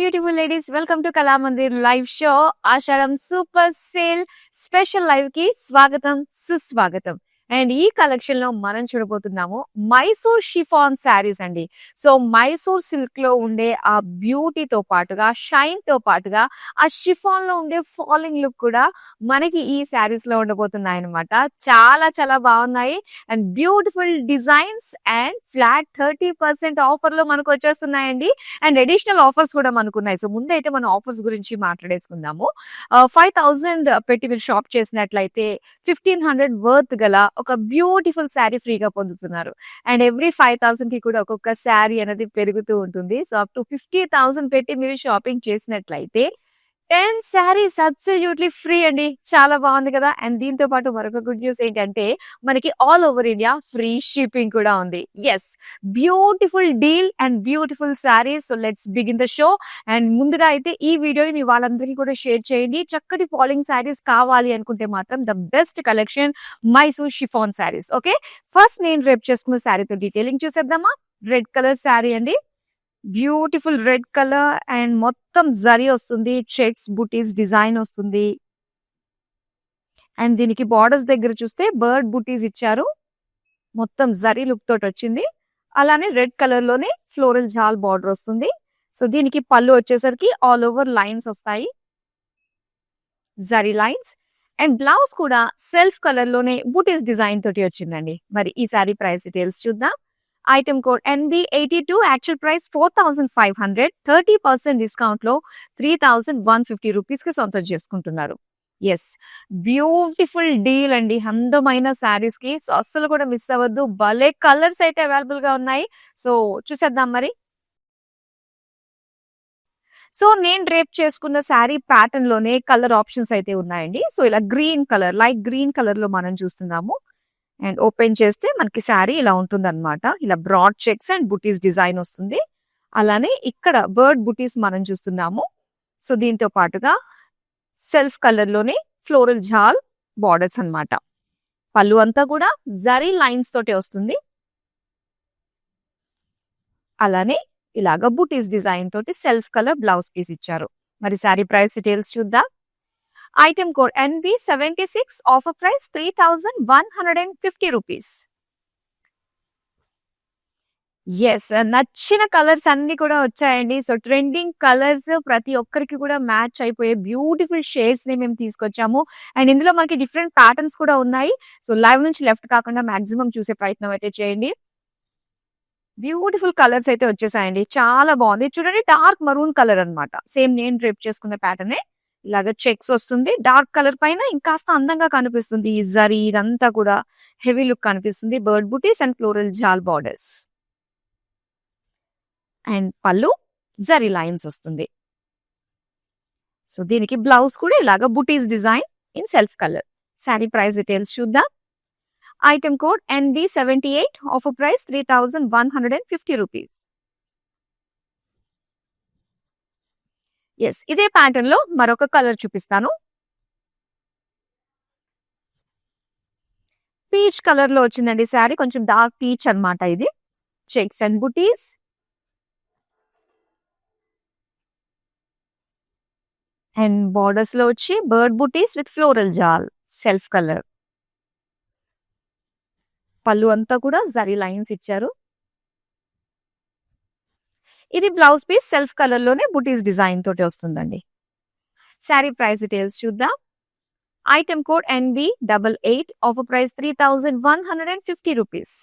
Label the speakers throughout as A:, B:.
A: Beautiful ladies, welcome to Kalamandir live show. Ashadam super sale special live కి స్వాగతం, సుస్వాగతం. And ఈ కలెక్షన్ లో మనం చూడబోతున్నాము మైసూర్ షిఫాన్ శారీస్ అండి. సో మైసూర్ సిల్క్ లో ఉండే ఆ బ్యూటీతో పాటుగా, షైన్ తో పాటుగా ఆ షిఫాన్ లో ఉండే ఫాలింగ్ లుక్ కూడా మనకి ఈ శారీస్ లో ఉండబోతున్నాయి అనమాట. చాలా చాలా బాగున్నాయి and beautiful designs and flat 30% offer లో మనకు వచ్చేస్తున్నాయండి. అండ్ అడిషనల్ ఆఫర్స్ కూడా మనకున్నాయి. సో ముందైతే మనం ఆఫర్స్ గురించి మాట్లాడేసుకుందాము. 5,000 పెట్టి మీరు షాప్ చేసినట్లయితే 1,500 వర్త్ గల ఒక బ్యూటిఫుల్ శారీ ఫ్రీగా పొందుతున్నారు. అండ్ ఎవ్రీ 5,000 కి కూడా ఒక్కొక్క శారీ అనేది పెరుగుతూ ఉంటుంది. సో అప్ టు 50,000 పెట్టి మీరు షాపింగ్ చేసినట్లయితే 10 శారీస్ అబ్సల్యూట్లీ ఫ్రీ అండి. చాలా బాగుంది కదా. అండ్ దీంతో పాటు మరొక గుడ్ న్యూస్ ఏంటంటే మనకి all over India free shipping కూడా ఉంది. Yes, beautiful deal and beautiful saris. So let's begin the show. And ముందుగా అయితే ఈ వీడియోని మీ వాళ్ళందరికీ కూడా షేర్ చేయండి. చక్కటి ఫాలోయింగ్ శారీస్ కావాలి అనుకుంటే మాత్రం the best collection Mysore chiffon saris. Okay, first నేను రేపు చేసుకున్న శారీతో డీటెయిలింగ్ చూసేద్దామా. రెడ్ కలర్ శారీ అండి, బ్యూటిఫుల్ రెడ్ కలర్ అండ్ మొత్తం జరీ వస్తుంది, చెక్స్ బుటీస్ డిజైన్ వస్తుంది. అండ్ దీనికి బార్డర్స్ దగ్గర చూస్తే బర్డ్ బుటీస్ ఇచ్చారు, మొత్తం జరీ లుక్ తోటి వచ్చింది. అలానే రెడ్ కలర్ లోనే ఫ్లోరల్ జాల్ బార్డర్ వస్తుంది. సో దీనికి పళ్ళు వచ్చేసరికి ఆల్ ఓవర్ లైన్స్ వస్తాయి, జరీ లైన్స్. అండ్ బ్లౌజ్ కూడా సెల్ఫ్ కలర్ లోనే బుటీస్ డిజైన్ తోటి వచ్చిందండి. మరి ఈ సారీ ప్రైస్ డీటెయిల్స్ చూద్దాం. Item code NB82, actual price 4,500, 30% discount లో 3,150 రూపీస్ కి సొంతం చేసుకుంటున్నారు. ఎస్, బ్యూటిఫుల్ డీల్ అండి, అందమైన శారీస్ కి. సో అస్సలు కూడా మిస్ అవ్వద్దు. భలే కలర్స్ అయితే అవైలబుల్ గా ఉన్నాయి. సో చూసేద్దాం మరి. సో నేను రేప్ చేసుకున్న శారీ ప్యాటర్న్ లోనే కలర్ ఆప్షన్స్ అయితే ఉన్నాయండి. సో ఇలా green colour, light green colour లో మనం చూస్తున్నాము. అండ్ ఓపెన్ చేస్తే మనకి శారీ ఇలా ఉంటుంది అనమాట. ఇలా broad checks and buttis design వస్తుంది. అలానే ఇక్కడ బర్డ్ బుటీస్ మనం చూస్తున్నాము. సో దీంతో పాటుగా సెల్ఫ్ కలర్ లోనే ఫ్లోరల్ జాల్ బార్డర్స్ అన్నమాట. పళ్ళు అంతా కూడా జరీ లైన్స్ తోటే వస్తుంది. అలానే ఇలాగ బుటీస్ డిజైన్ తోటి సెల్ఫ్ కలర్ బ్లౌజ్ పీస్ ఇచ్చారు. మరి శారీ ప్రైస్ డీటెయిల్స్ చూద్దాం. Item code NB76, offer price 3,150 rupees. Yes, నచ్చిన కలర్స్ అన్ని కూడా వచ్చాయండి. సో ట్రెండింగ్ కలర్స్ ప్రతి ఒక్కరికి కూడా మ్యాచ్ అయిపోయే బ్యూటిఫుల్ షేడ్స్ ని మేము తీసుకొచ్చాము. అండ్ ఇందులో మనకి డిఫరెంట్ ప్యాటర్న్స్ కూడా ఉన్నాయి. సో లైవ్ నుంచి లెఫ్ట్ కాకుండా మాక్సిమం చూసే ప్రయత్నం అయితే చేయండి. బ్యూటిఫుల్ కలర్స్ అయితే వచ్చేసాయండి, చాలా బాగుంది. చూడండి, డార్క్ మరూన్ కలర్ అన్నమాట. సేమ్ నేను డ్రేప్ చేసుకున్న ప్యాటర్నే. ఇలాగ చెక్స్ వస్తుంది, డార్క్ కలర్ పైన ఇంకాస్త అందంగా కనిపిస్తుంది. ఈ జరీ ఇదంతా కూడా హెవీ లుక్ కనిపిస్తుంది. Bird butis and floral jaal borders. And pallu zari lines వస్తుంది. సో దీనికి బ్లౌజ్ కూడా ఇలాగ butis design in self colour. Sari price details చూద్దాం. Item code NB78, offer price 3,150 rupees. Yes, ఇదే ప్యాటర్న్ లో మరొక కలర్ చూపిస్తాను. పీచ్ కలర్ లో వచ్చిందండి శారీ, కొంచెం డార్క్ పీచ్ అన్నమాట. ఇది checks and buttis. And borders లో వచ్చి బర్డ్ బుటీస్ విత్ ఫ్లోరల్ జాల్ సెల్ఫ్ కలర్. పళ్ళు అంతా కూడా జరీ లైన్స్ ఇచ్చారు. ఇది బ్లౌజ్ పీస్ సెల్ఫ్ కలర్ లోనే బుటీస్ డిజైన్ తోటి వస్తుందండి. శారీ ప్రైస్ డీటెయిల్స్ చూద్దాం. Item code NB88, offer price 3,150 rupees.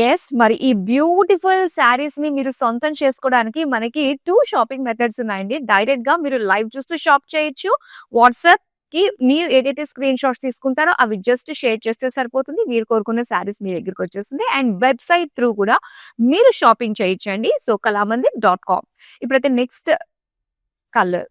A: Yes, మరి ఈ బ్యూటిఫుల్ శారీస్ ని మీరు సొంతం చేసుకోవడానికి మనకి 2 షాపింగ్ మెథడ్స్ ఉన్నాయండి. డైరెక్ట్ గా మీరు లైవ్ చూస్తూ షాప్ చేయొచ్చు. వాట్సాప్ కి మీరు ఏదైతే స్క్రీన్ షాట్స్ తీసుకుంటారో అవి జస్ట్ షేర్ చేస్తే సరిపోతుంది. మీరు కోరుకున్న శారీస్ మీ దగ్గరికి వచ్చేస్తుంది. అండ్ వెబ్సైట్ త్రూ కూడా మీరు షాపింగ్ చేయొచ్చండి. So kalamandir.com. ఇప్పుడైతే నెక్స్ట్ కలర్.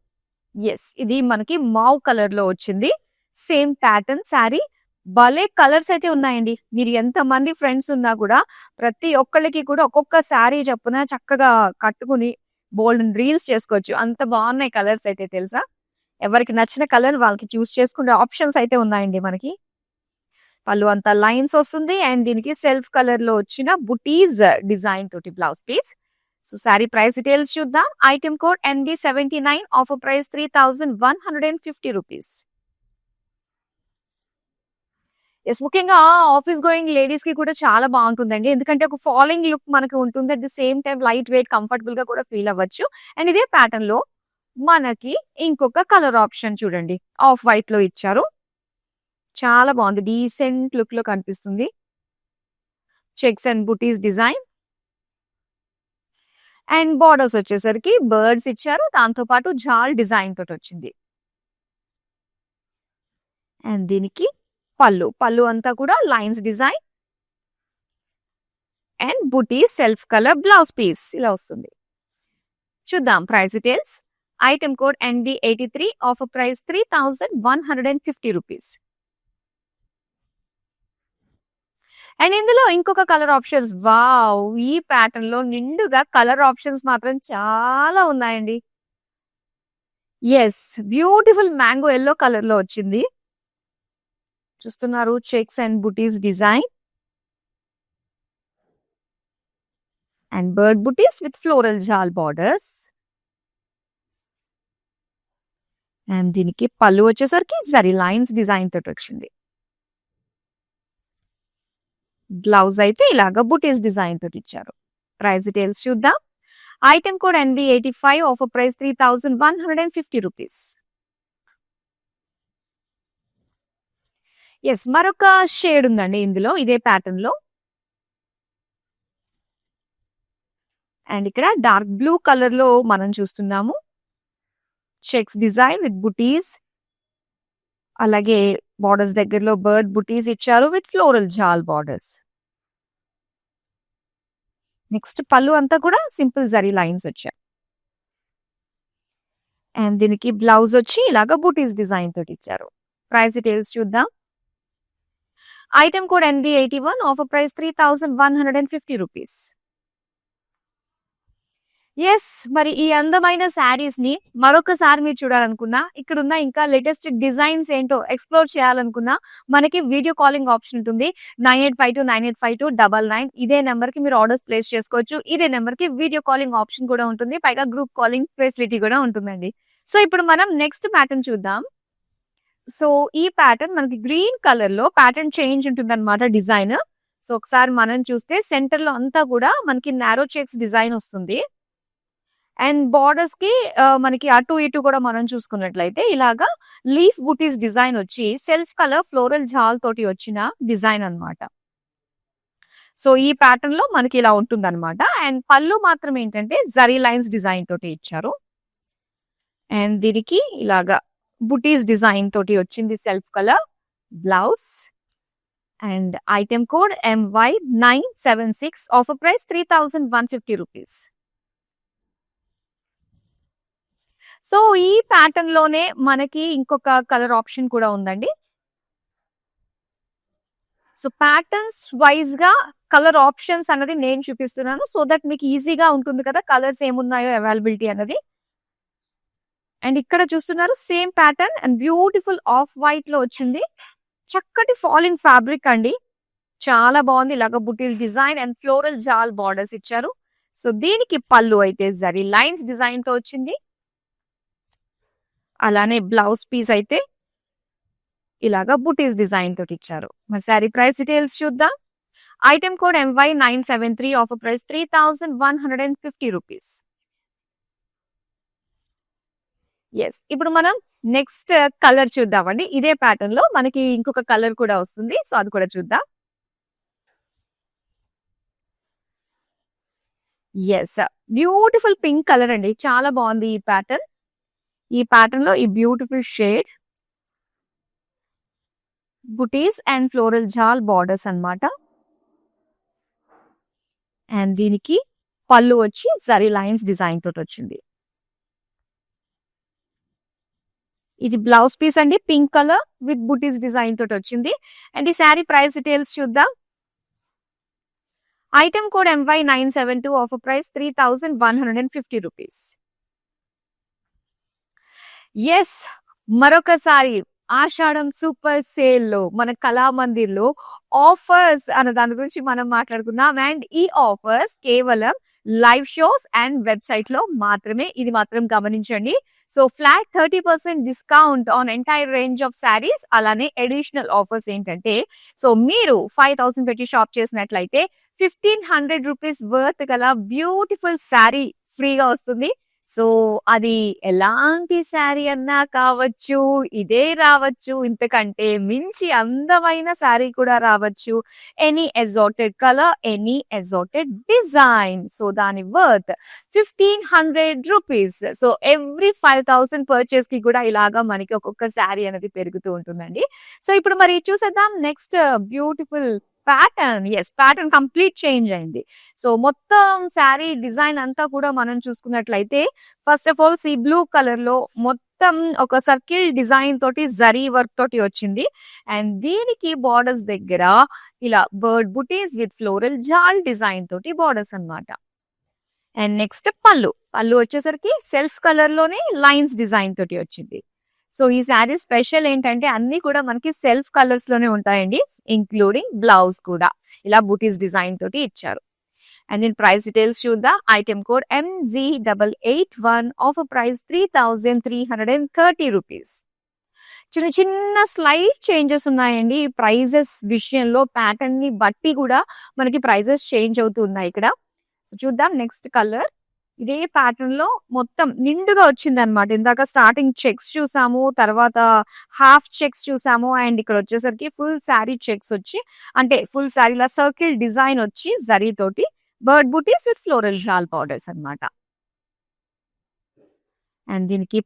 A: ఎస్, ఇది మనకి మావ్ కలర్ లో వచ్చింది. Same pattern sari. భలే కలర్స్ అయితే ఉన్నాయండి. మీరు ఎంత మంది ఫ్రెండ్స్ ఉన్నా కూడా ప్రతి ఒక్కళ్ళకి కూడా ఒక్కొక్క శారీ చొప్పున చక్కగా కట్టుకుని బోల్డ్ రీల్స్ చేసుకోవచ్చు. అంత బాగున్నాయి కలర్స్ అయితే, తెలుసా. ఎవరికి నచ్చిన కలర్ వాళ్ళకి చూస్ చేసుకునే ఆప్షన్స్ అయితే ఉన్నాయండి మనకి. పళ్ళు అంతా లైన్స్ వస్తుంది. అండ్ దీనికి సెల్ఫ్ కలర్ లో వచ్చిన బుటీస్ డిజైన్ తోటి blouse piece. So sari price details చూద్దాం. Item code NB79, offer price 3150 rupees. ముఖ్యంగా ఆఫీస్ గోయింగ్ లేడీస్ కి కూడా చాలా బాగుంటుందండి. ఎందుకంటే ఒక ఫాలోయింగ్ లుక్ మనకు ఉంటుంది. At the same time light weight comfortable గా కూడా ఫీల్ అవ్వచ్చు. అండ్ ఇదే ప్యాటర్న్ లో మనకి ఇంకొక కలర్ ఆప్షన్ చూడండి, ఆఫ్ వైట్ లో ఇచ్చారు. చాలా బాగుంది, డీసెంట్ లుక్ లో కనిపిస్తుంది. Checks and buttis design and borders వచ్చేసరికి బర్డ్స్ ఇచ్చారు. దాంతో పాటు జాల్ డిజైన్ తోటి వచ్చింది. అండ్ దీనికి పళ్ళు అంతా కూడా lines design and butti self colour blouse piece ఇలా వస్తుంది. చూద్దాం price details. Item code NB83, offer price 3150 rupees. And ఇందులో ఇంకొక కలర్ ఆప్షన్స్, వావ్, ఈ ప్యాటర్న్ లో నిండుగా కలర్ ఆప్షన్స్ మాత్రం చాలా ఉన్నాయండి. Yes, beautiful mango yellow colour లో వచ్చింది. చూస్తున్నారు, checks and buttis design and bird buttis with floral jaal borders. And దీనికి పళ్ళు వచ్చేసరికి జరీ లైన్స్ డిజైన్ తోటి వచ్చింది. బ్లౌజ్ అయితే ఇలాగా బుటీస్ డిజైన్ తోటి ఇచ్చారు. ప్రైస్ డీటెయిల్స్ చూద్దాం. Item code NB85, offer price 3150 rupees. Yes, మరొక షేడ్ ఉందండి ఇందులో ఇదే ప్యాటర్న్ లో. అండ్ ఇక్కడ డార్క్ బ్లూ కలర్ లో మనం చూస్తున్నాము. చెక్స్ డిజైన్ విత్ బుటీస్, అలాగే బార్డర్స్ దగ్గరలో బర్డ్ బుటీస్ ఇచ్చారు with floral jaal borders. Next పళ్ళు అంతా కూడా సింపుల్ జరీ లైన్స్ వచ్చాయి. అండ్ దీనికి బ్లౌజ్ వచ్చి ఇలాగా బుటీస్ డిజైన్ తోటి ఇచ్చారు. ప్రైస్ డీటెయిల్స్ చూద్దాం. Item code NB81, offer price 3150 rupees. Yes, మరి ఈ అందమైన శారీస్ ని మరొకసారి మీరు చూడాలనుకున్నా, ఇక్కడున్న ఇంకా లేటెస్ట్ డిజైన్స్ ఏంటో ఎక్స్ప్లోర్ చేయాలనుకున్నా, మనకి వీడియో కాలింగ్ ఆప్షన్ ఉంటుంది. 9852985299. ఇదే నెంబర్ కి మీరు ఆర్డర్స్ ప్లేస్ చేసుకోవచ్చు. ఇదే నెంబర్ కి వీడియో కాలింగ్ ఆప్షన్ కూడా ఉంటుంది. పైగా గ్రూప్ కాలింగ్ ఫెసిలిటీ కూడా ఉంటుందండి. సో ఇప్పుడు మనం నెక్స్ట్ ప్యాటర్న్ చూద్దాం. సో ఈ ప్యాటర్న్ మనకి గ్రీన్ కలర్ లో ప్యాటర్న్ చేంజ్ ఉంటుంది అనమాట, డిజైన్. సో ఒకసారి మనం చూస్తే సెంటర్ లో అంతా కూడా మనకి నారో చెక్స్ డిజైన్ వస్తుంది. అండ్ బార్డర్స్ కి మనకి అటు ఇటు కూడా మనం చూసుకున్నట్లయితే ఇలాగా లీఫ్ బుటీస్ డిజైన్ వచ్చి సెల్ఫ్ కలర్ ఫ్లోరల్ జాల్ తోటి వచ్చిన డిజైన్ అన్నమాట. సో ఈ ప్యాటర్న్ లో మనకి ఇలా ఉంటుంది అనమాట. అండ్ పళ్ళు మాత్రం ఏంటంటే జరీ లైన్స్ డిజైన్ తోటి ఇచ్చారు. అండ్ దీనికి ఇలాగా బుటీస్ డిజైన్ తోటి వచ్చింది self colour blouse. And item code MY976, offer price 3150 rupees. So ఈ ప్యాటర్న్ లోనే మనకి ఇంకొక కలర్ ఆప్షన్ కూడా ఉందండి. సో ప్యాటర్న్స్ వైజ్ గా కలర్ ఆప్షన్స్ అన్నది నేను చూపిస్తున్నాను, సో దట్ మీకు ఈజీగా ఉంటుంది కదా కలర్స్ ఏమున్నాయో అవైలబిలిటీ అన్నది. అండ్ ఇక్కడ చూస్తున్నారు same pattern and beautiful off white లో వచ్చింది. చక్కటి ఫాలింగ్ ఫ్యాబ్రిక్ అండి, చాలా బాగుంది. ఇలాగ బుటీల్ design and floral jaal borders ఇచ్చారు. సో దీనికి పళ్ళు అయితే జరీ లైన్స్ డిజైన్ తో వచ్చింది. అలానే బ్లౌజ్ పీస్ అయితే ఇలాగా బుటీస్ డిజైన్ తోటి ఇచ్చారు. మరి శారీ ప్రైస్ డీటెయిల్స్ చూద్దాం. Item code MY973, offer price 3150 rupees. Yes, ఇప్పుడు మనం నెక్స్ట్ కలర్ చూద్దామండి. ఇదే ప్యాటర్న్ లో మనకి ఇంకొక కలర్ కూడా వస్తుంది, సో అది కూడా చూద్దాం. ఎస్, బ్యూటిఫుల్ పింక్ కలర్ అండి, చాలా బాగుంది ఈ ప్యాటర్న్. ఈ ప్యాటర్న్ లో ఈ beautiful shade buttis and floral jaal borders అన్నమాట. అండ్ దీనికి పళ్ళు వచ్చి జరీ లైన్స్ డిజైన్ తోటి వచ్చింది. ఇది బ్లౌజ్ పీస్ అండి, pink colour with buttis design తోటి వచ్చింది. అండ్ ఈ శారీ ప్రైస్ డీటెయిల్స్ చూద్దాం. Item code MY972, offer price 3150 rupees. Yes, మరొకసారి ఆషాఢం సూపర్ సేల్ లో మన కళామందిర్ లో ఆఫర్స్ అన్న దాని గురించి మనం మాట్లాడుకున్నాం. అండ్ ఈ ఆఫర్స్ కేవలం లైవ్ షోస్ అండ్ వెబ్సైట్ లో మాత్రమే. ఇది మాత్రం గమనించండి. So flat 30% discount on entire range of saris. అలానే అడిషనల్ ఆఫర్స్ ఏంటంటే, సో మీరు 5000 పెట్టి షాప్ చేసినట్లయితే 1500 రూపీస్ వర్త్ గల బ్యూటిఫుల్ శారీ ఫ్రీగా వస్తుంది. సో అది ఎలాంటి శారీ అన్నా కావచ్చు, ఇదే రావచ్చు, ఇంతకంటే మించి అందమైన శారీ కూడా రావచ్చు. Any exotic colour, any exotic design. So దాని worth 1500 rupees. So every 5000 purchase కి కూడా ఇలాగా మనకి ఒక్కొక్క శారీ అనేది పెరుగుతూ ఉంటుందండి. సో ఇప్పుడు మరి చూసేద్దాం next beautiful pattern. Pattern complete change అయింది. సో మొత్తం శారీ డిజైన్ అంతా కూడా మనం చూసుకున్నట్లయితే, ఫస్ట్ ఆఫ్ ఆల్ ఈ బ్లూ కలర్ లో మొత్తం ఒక సర్కిల్ డిజైన్ తోటి జరీ వర్క్ తోటి వచ్చింది. అండ్ దీనికి బార్డర్స్ దగ్గర ఇలా బర్డ్ బుటీస్ విత్ ఫ్లోరల్ జాల్ డిజైన్ తోటి బార్డర్స్ అన్నమాట. అండ్ నెక్స్ట్ పళ్ళు వచ్చేసరికి సెల్ఫ్ కలర్ లోనే లైన్స్ డిజైన్ తోటి వచ్చింది. సో ఈ శారీ స్పెషల్ ఏంటంటే అన్ని కూడా మనకి సెల్ఫ్ కలర్స్ లోనే ఉంటాయండి, ఇంక్లూడింగ్ బ్లౌజ్ కూడా ఇలా బూటీస్ డిజైన్ తోటి ఇచ్చారు. అండ్ దీని ప్రైస్ డీటెయిల్స్ చూద్దాం. Item code MG881, offer price 3330 rupees. చిన్న చిన్న స్లైట్ చేంజెస్ ఉన్నాయండి ఈ ప్రైజెస్ విషయంలో. ప్యాటర్న్ ని బట్టి కూడా మనకి ప్రైజెస్ చేంజ్ అవుతూ ఉన్నాయి ఇక్కడ. సో చూద్దాం నెక్స్ట్ కలర్. ఇదే ప్యాటర్న్ లో మొత్తం నిండుగా వచ్చింది అనమాట. ఇందాక స్టార్టింగ్ చెక్స్ చూసాము, తర్వాత హాఫ్ చెక్స్ చూసాము, అండ్ ఇక్కడ వచ్చేసరికి ఫుల్ శారీ చెక్స్ వచ్చి, అంటే ఫుల్ శారీలా సర్కిల్ డిజైన్ వచ్చి జరీ తోటి bird butis with floral jaal borders అన్నమాట. అండ్ దీనికి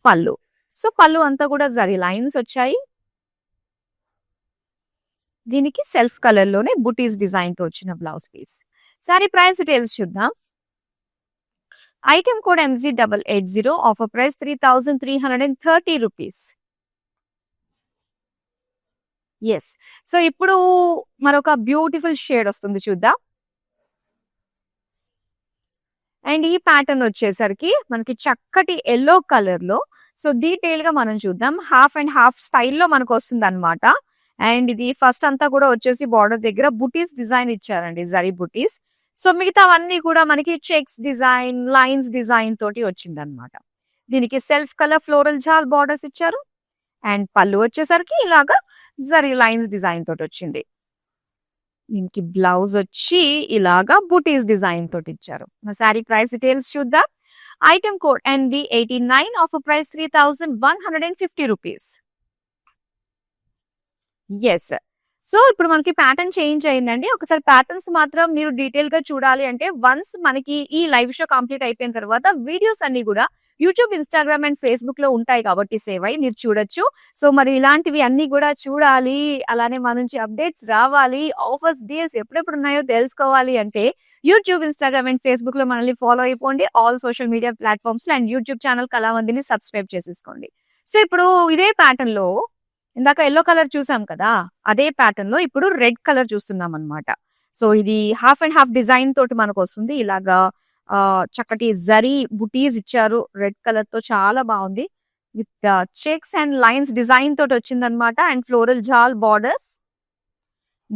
A: పళ్ళు. సో పళ్ళు అంతా కూడా జరీ లైన్స్ వచ్చాయి. దీనికి సెల్ఫ్ కలర్ లోనే బూటీస్ డిజైన్ తో వచ్చిన blouse piece. Sari price details చూద్దాం. Item code MG880, offer price 3330 rupees. So ఇప్పుడు మరొక బ్యూటిఫుల్ షేడ్ వస్తుంది చూద్దాం. అండ్ ఈ ప్యాటర్న్ వచ్చేసరికి మనకి చక్కటి ఎల్లో కలర్ లో. సో డీటెయిల్ గా మనం చూద్దాం. హాఫ్ అండ్ హాఫ్ స్టైల్లో మనకు వస్తుంది అనమాట. అండ్ ఇది ఫస్ట్ అంతా కూడా వచ్చేసి బార్డర్ దగ్గర బుటీస్ డిజైన్ ఇచ్చారండి, జరీ బుటీస్. సో మిగతావన్నీ కూడా మనకి చెక్స్ డిజైన్, లైన్స్ డిజైన్ తోటి వచ్చింది అనమాట. దీనికి self colour floral jaal borders ఇచ్చారు. అండ్ పళ్ళు వచ్చేసరికి ఇలాగా జరీ లైన్స్ డిజైన్ తోటి వచ్చింది. దీనికి బ్లౌజ్ వచ్చి ఇలాగా బూటీస్ డిజైన్ తోటి ఇచ్చారు. శారీ ప్రైస్ డీటెయిల్స్ చూద్దాం. Item code NB89, offer price 3150 rupees. So ఇప్పుడు మనకి ప్యాటర్న్ చేంజ్ అయిందండి. ఒకసారి ప్యాటర్న్స్ మాత్రం మీరు డీటెయిల్ గా చూడాలి అంటే, వన్స్ మనకి ఈ లైవ్ షో కంప్లీట్ అయిపోయిన తర్వాత వీడియోస్ అన్ని కూడా యూట్యూబ్, ఇన్స్టాగ్రామ్ అండ్ ఫేస్బుక్ లో ఉంటాయి కాబట్టి సేవ్ అయ్యి మీరు చూడొచ్చు. సో మరి ఇలాంటివి అన్ని కూడా చూడాలి, అలానే మన నుంచి అప్డేట్స్ రావాలి, ఆఫర్స్, డీల్స్ ఎప్పుడెప్పుడు ఉన్నాయో తెలుసుకోవాలి అంటే యూట్యూబ్, ఇన్స్టాగ్రామ్ అండ్ ఫేస్బుక్ లో మనల్ని ఫాలో అయిపోండి. ఆల్ సోషల్ మీడియా ప్లాట్ఫామ్స్ లో అండ్ యూట్యూబ్ ఛానల్ కళావంతిని సబ్స్క్రైబ్ చేసేసుకోండి. సో ఇప్పుడు ఇదే ప్యాటర్న్ లో ఇందాక ఎల్లో కలర్ చూసాం కదా, అదే ప్యాటర్న్ లో ఇప్పుడు రెడ్ కలర్ చూస్తున్నాం అనమాట. సో ఇది హాఫ్ అండ్ హాఫ్ డిజైన్ తోటి మనకు వస్తుంది. ఇలాగా చక్కటి జరీ బుటీస్ ఇచ్చారు రెడ్ కలర్ తో, చాలా బాగుంది. With checks and lines design తోటి వచ్చింది అనమాట. And floral jaal borders.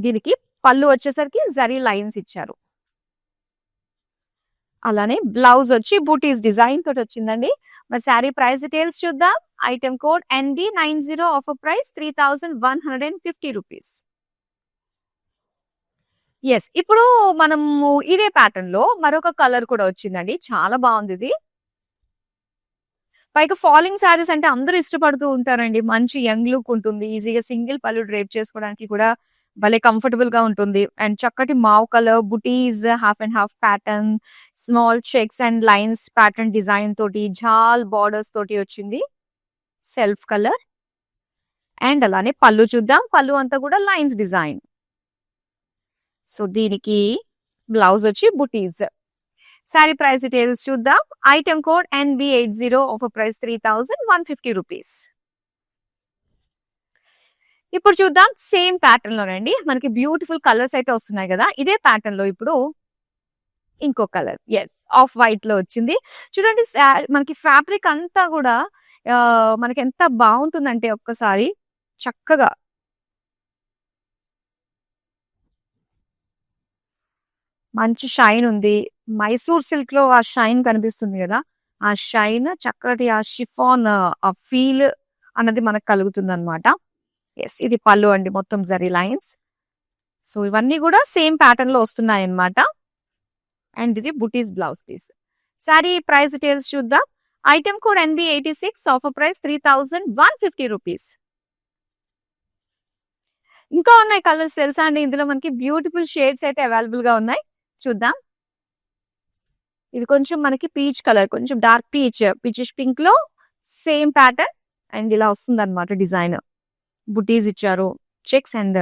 A: దీనికి పళ్ళు వచ్చేసరికి జరీ లైన్స్ ఇచ్చారు. అలానే బ్లౌజ్ వచ్చి బూటీస్ డిజైన్ తోటి వచ్చిందండి. మరి శారీ ప్రైస్ డీటెయిల్స్ చూద్దాం. Item code NB90, offer price 3150 rupees. ఇప్పుడు మనము ఇదే ప్యాటర్న్ లో మరొక కలర్ కూడా వచ్చిందండి, చాలా బాగుంది ఇది. పైగా ఫాలింగ్ శారీస్ అంటే అందరూ ఇష్టపడుతూ ఉంటారండి. మంచి యంగ్ లుక్ ఉంటుంది, ఈజీగా సింగిల్ పళ్ళు డ్రేప్ చేసుకోవడానికి కూడా భలే కంఫర్టబుల్ గా ఉంటుంది. అండ్ చక్కటి మావ్ colour buttis, half and half pattern, small checks and lines pattern design తోటి జాల్ బార్డర్స్ తోటి వచ్చింది సెల్ఫ్ కలర్. అండ్ అలానే పళ్ళు చూద్దాం. పళ్ళు అంతా కూడా లైన్స్ డిజైన్. సో దీనికి బ్లౌజ్ వచ్చి బుటీస్. శారీ ప్రైస్ డీటెయిల్స్ చూద్దాం. Item code NB80, offer price 3150 rupees. ఇప్పుడు చూద్దాం సేమ్ ప్యాటర్న్ లోనండి. మనకి బ్యూటిఫుల్ కలర్స్ అయితే వస్తున్నాయి కదా, ఇదే ప్యాటర్న్ లో ఇప్పుడు ఇంకో కలర్ ఆఫ్ వైట్ లో వచ్చింది. చూడండి మనకి ఫ్యాబ్రిక్ అంతా కూడా మనకి ఎంత బాగుంటుందంటే ఒక్కసారి చక్కగా మంచి షైన్ ఉంది, మైసూర్ సిల్క్ లో ఆ షైన్ కనిపిస్తుంది కదా, ఆ షైన్ చక్కటి ఆ షిఫాన్ ఆ ఫీల్ అన్నది మనకు కలుగుతుంది అనమాట. ఎస్, ఇది పళ్ళు అండి, మొత్తం జరీ లైన్స్. సో ఇవన్నీ కూడా సేమ్ ప్యాటర్న్ లో వస్తున్నాయి అన్నమాట. అండ్ ఇది butis blouse piece. Sari price details చూద్దాం. Item code NB86, offer price 3150 rupees. ఇంకా ఉన్నాయి కలర్స్ తెలుసా అండి, ఇందులో మనకి బ్యూటిఫుల్ షేడ్స్ అయితే అవైలబుల్ గా ఉన్నాయి, చూద్దాం. ఇది కొంచెం మనకి పీచ్ కలర్, కొంచెం డార్క్ పీచిష్ పింక్ లో సేమ్ ప్యాటర్న్ అండ్ ఇలా వస్తుంది అనమాట డిజైన్. బుటీస్ ఇచ్చారు, చెక్స్ అండ్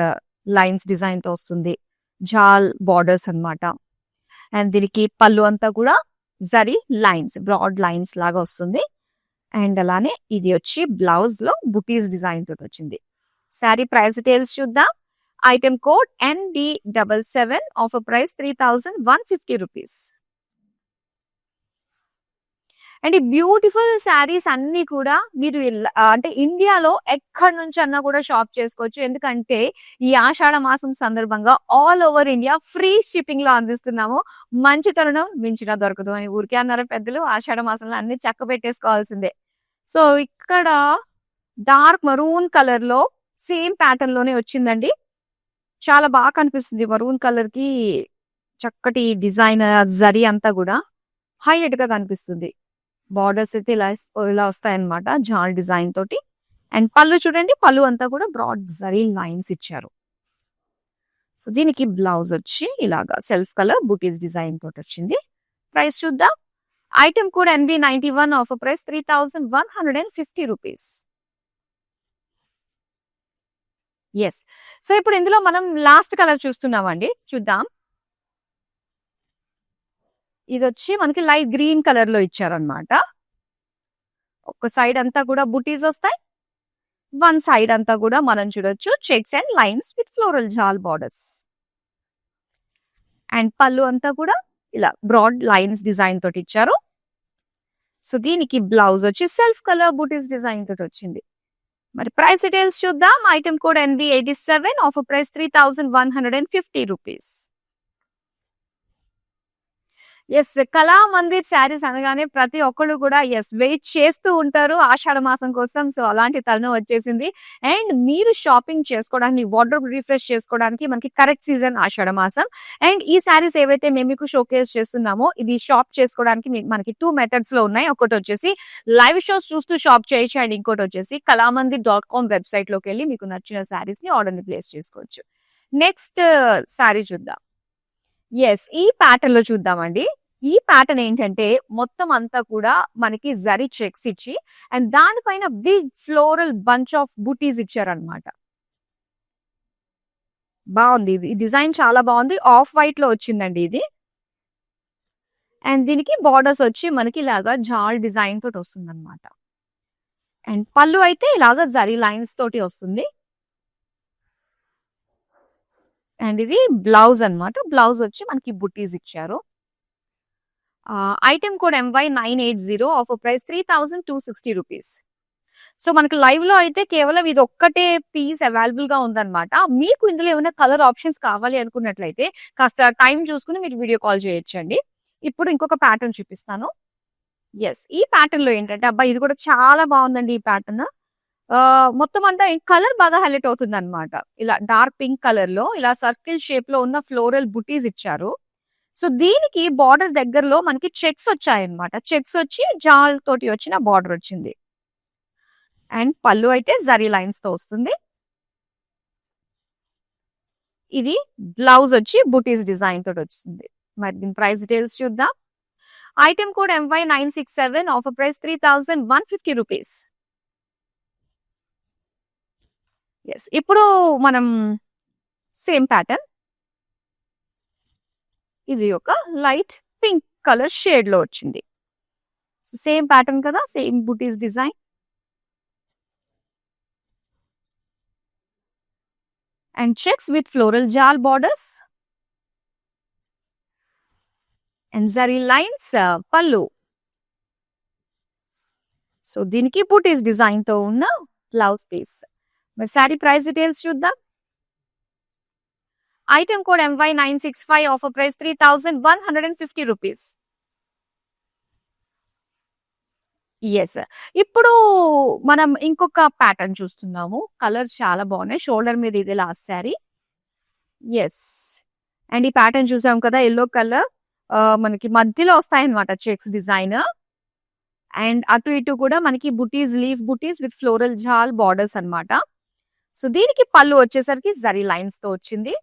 A: లైన్స్ డిజైన్ తో వస్తుంది, జాల్ బార్డర్స్ అన్నమాట. అండ్ దీనికి పళ్ళు అంతా కూడా జరీ లైన్స్, బ్రాడ్ లైన్స్ లాగా వస్తుంది. అండ్ అలానే ఇది వచ్చి బ్లౌజ్ లో బుటీస్ డిజైన్ తోటి వచ్చింది. శారీ ప్రైస్ డీటెయిల్స్ చూద్దాం. Item code NB77, offer price 3150 rupees. And ఈ బ్యూటిఫుల్ శారీస్ అన్ని కూడా మీరు అంటే ఇండియాలో ఎక్కడి నుంచి అన్నా కూడా షాప్ చేసుకోవచ్చు. ఎందుకంటే ఈ ఆషాఢ మాసం సందర్భంగా all over India free shipping లో అందిస్తున్నాము. మంచి తరుణం మించిన దొరకదు అని ఊరికే అన్నారు పెద్దలు. ఆషాఢ మాసంలో అన్ని చక్క పెట్టేసుకోవాల్సిందే. సో ఇక్కడ డార్క్ మరూన్ కలర్ లో సేమ్ ప్యాటర్న్ లోనే వచ్చిందండి. చాలా బాగా కనిపిస్తుంది మరూన్ కలర్ కి, చక్కటి డిజైన్ జరీ అంతా కూడా హైలైట్ గా కనిపిస్తుంది. బార్డర్స్ అయితే ఇలా వస్తాయన్నమాట, జాల్ డిజైన్ తోటి. అండ్ పళ్ళు చూడండి, పళ్ళు అంతా కూడా బ్రాడ్ జరీ లైన్స్ ఇచ్చారు. సో దీనికి బ్లౌజ్ వచ్చి ఇలాగా సెల్ఫ్ కలర్ బుటీస్ డిజైన్ తోటి వచ్చింది. ప్రైస్ చూద్దాం. ఐటమ్ కూడా NB91, offer price 3150 rupees. Yes, so ఇప్పుడు ఇందులో మనం లాస్ట్ కలర్ చూస్తున్నామండి, చూద్దాం. ఇది వచ్చి మనకి లైట్ గ్రీన్ కలర్ లో ఇచ్చారనమాట. ఒక సైడ్ అంతా కూడా బుటీస్ వస్తాయి, వన్ సైడ్ అంతా కూడా మనం చూడొచ్చు checks and lines with floral jaal borders. And pallu అంతా కూడా ఇలా బ్రాడ్ లైన్స్ డిజైన్ తోటి ఇచ్చారు. సో దీనికి బ్లౌజ్ వచ్చి సెల్ఫ్ కలర్ బుటీస్ డిజైన్ తోటి వచ్చింది. మరి ప్రైస్ డీటెయిల్స్ చూద్దాం. Item code NB87, offer price 3150 rupees. Yes, Kalamandir saris అనగానే ప్రతి ఒక్కళ్ళు కూడా వెయిట్ చేస్తూ ఉంటారు ఆషాఢ మాసం కోసం. సో అలాంటి తరుణం వచ్చేసింది. అండ్ మీరు షాపింగ్ చేసుకోవడానికి, వార్డ్రోబ్ రిఫ్రెష్ చేసుకోవడానికి మనకి కరెక్ట్ సీజన్ ఆషాఢ మాసం. అండ్ ఈ శారీస్ ఏవైతే మేము మీకు షోకేస్ చేస్తున్నామో ఇది షాప్ చేసుకోవడానికి మనకి 2 మెథడ్స్ లో ఉన్నాయి. ఒకటి వచ్చేసి లైవ్ షోస్ చూస్తూ షాప్ చేయొచ్చు, అండ్ ఇంకోటి వచ్చేసి kalamandir.com వెబ్సైట్ లోకి వెళ్ళి మీకు నచ్చిన శారీస్ ని ఆర్డర్ ని ప్లేస్ చేసుకోవచ్చు. నెక్స్ట్ శారీ చూద్దాం. ఎస్, ఈ ప్యాటర్న్ లో చూద్దామండి. ఈ ప్యాటర్న్ ఏంటంటే మొత్తం అంతా కూడా మనకి జరీ చెక్స్ ఇచ్చి అండ్ దానిపైన బిగ్ ఫ్లోరల్ బంచ్ ఆఫ్ బుటీస్ ఇచ్చారనమాట. బాగుంది, ఇది డిజైన్ చాలా బాగుంది. ఆఫ్ వైట్ లో వచ్చిందండి ఇది. అండ్ దీనికి బార్డర్స్ వచ్చి మనకి ఇలాగా జాల్ డిజైన్ తోటి వస్తుంది అనమాట. అండ్ పళ్ళు అయితే ఇలాగా జరీ లైన్స్ తోటి వస్తుంది. అండ్ ఇది బ్లౌజ్ అన్నమాట. బ్లౌజ్ వచ్చి మనకి బుటీస్ ఇచ్చారు. Item code MY980, offer price 3260 rupees. So మనకి లైవ్ లో అయితే కేవలం ఇది ఒక్కటే పీస్ అవైలబుల్ గా ఉందన్నమాట. మీకు ఇందులో ఏమైనా కలర్ ఆప్షన్స్ కావాలి అనుకున్నట్లయితే కాస్త టైం చూసుకుని మీరు వీడియో కాల్ చేయొచ్చండి. ఇప్పుడు ఇంకొక ప్యాటర్న్ చూపిస్తాను. ఎస్, ఈ ప్యాటర్న్ లో ఏంటంటే అబ్బా ఇది కూడా చాలా బాగుందండి. ఈ ప్యాటర్న్ మొత్తం అంతా కలర్ బాగా హైలైట్ అవుతుంది అనమాట. ఇలా డార్క్ పింక్ కలర్ లో ఇలా సర్కిల్ షేప్ లో ఉన్న ఫ్లోరల్ బుటీస్ ఇచ్చారు. సో దీనికి బార్డర్ దగ్గరలో మనకి చెక్స్ వచ్చాయన్నమాట. చెక్స్ వచ్చి జాల్ తోటి వచ్చిన బార్డర్ వచ్చింది. అండ్ పళ్ళు అయితే జరీ లైన్స్ తో వస్తుంది. ఇది బ్లౌజ్ వచ్చి బుటీస్ డిజైన్ తోటి వచ్చింది. మరి దీని ప్రైస్ డీటెయిల్స్ చూద్దాం. Item code MY967, offer price 3150 rupees. Yes, ఇప్పుడు మనం సేమ్ ప్యాటర్న్, ఇది ఒక లైట్ పింక్ కలర్ షేడ్ లో వచ్చింది. సేమ్ ప్యాటర్న్ కదా, same butis design. And checks with floral jaal borders and zari lines pallu. So దీనికి బుటీస్ డిజైన్ తో ఉన్న బ్లౌజ్ పీస్. మరి శారీ ప్రైస్ డీటెయిల్స్ చూద్దాం. Item code MY965, offer price 3150 rupees. Yes. ఇప్పుడు మనం ఇంకొక ప్యాటర్న్ చూస్తున్నాము. కలర్స్ చాలా బాగున్నాయి. షోల్డర్ మీద ఇది లాస్ట్ శారీ. యెస్. అండ్ ఈ ప్యాటర్న్ చూసాం కదా, యెల్లో కలర్ మనకి మధ్యలో వస్తాయన్నమాట చెక్స్ డిజైన్. అండ్ అటు ఇటు కూడా మనకి బుటీస్, leaf buttis with floral jaal borders అన్నమాట. సో దీనికి పళ్ళు వచ్చేసరికి జరీ లైన్స్ తో వచ్చింది.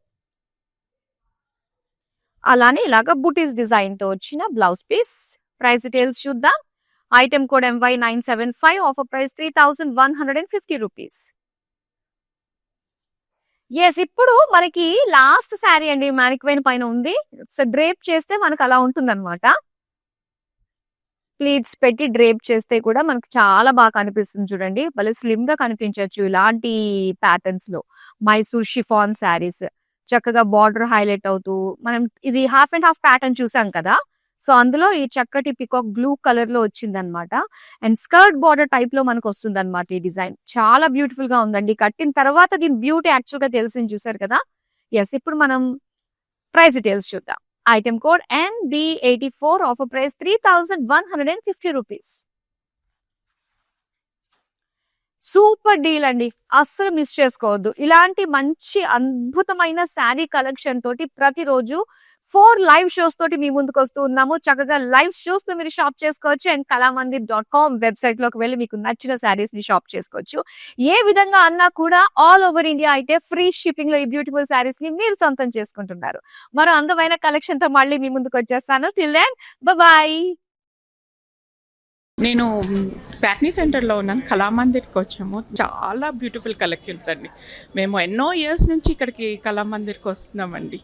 A: అలానే ఇలాగా బుటీస్ డిజైన్ తో వచ్చిన బ్లౌజ్ పీస్. ప్రైస్ డీటెయిల్స్ చూద్దాం. Item code MY975, offer price 3150 rupees. Yes. ఇప్పుడు మనకి లాస్ట్ శారీ అండి, మ్యానిక్వైన్ పైన ఉంది. సో డ్రేప్ చేస్తే మనకు అలా ఉంటుందన్నమాట. ప్లీట్స్ పెట్టి డ్రేప్ చేస్తే కూడా మనకు చాలా బాగా కనిపిస్తుంది చూడండి. భలే స్లిమ్ గా కనిపించవచ్చు ఇలాంటి ప్యాటర్న్స్ లో. మైసూర్ షిఫాన్ శారీస్ చక్కగా బార్డర్ హైలైట్ అవుతూ, మనం ఇది హాఫ్ అండ్ హాఫ్ ప్యాటర్న్ చూసాం కదా, సో అందులో ఈ చక్కటి పికాక్ బ్లూ కలర్ లో వచ్చింది అనమాట. అండ్ స్కర్ట్ బార్డర్ టైప్ లో మనకు వస్తుంది అనమాట ఈ డిజైన్. చాలా బ్యూటిఫుల్ గా ఉందండి. కట్టిన తర్వాత దీని బ్యూటీ యాక్చువల్ గా తెలిసింది చూసారు కదా. ఎస్. ఇప్పుడు మనం ప్రైస్ డీటెయిల్స్ చూద్దాం. Item code NB84, offer price 3150 rupees. Super deal అండి, అస్సలు మిస్ చేసుకోవద్దు. ఇలాంటి మంచి అద్భుతమైన శారీ కలెక్షన్ తోటి ప్రతిరోజు 4 లైవ్ షోస్ తోటి మీ ముందుకు వస్తూ ఉన్నాము. చక్కగా లైవ్ షోస్ తో మీరు షాప్ చేసుకోవచ్చు. అండ్ kalamandir.com వెబ్సైట్ లోకి వెళ్ళి మీకు నచ్చిన శారీస్ ని షాప్ చేసుకోవచ్చు. ఏ విధంగా అన్నా కూడా ఆల్ ఓవర్ ఇండియా అయితే ఫ్రీ షిప్పింగ్ లో ఈ బ్యూటిఫుల్ శారీస్ ని మీరు సొంతం చేసుకుంటున్నారు. మరో అందమైన కలెక్షన్ తో మళ్ళీ మీ ముందుకు వచ్చేస్తాను. Till then bye.
B: నేను ప్యాట్నీ సెంటర్లో ఉన్నాను. కళామందిర్కి వచ్చాము. చాలా బ్యూటిఫుల్ కలెక్షన్స్ అండి. మేము ఎన్నో ఇయర్స్ నుంచి ఇక్కడికి కళామందిర్కి వస్తున్నామండి.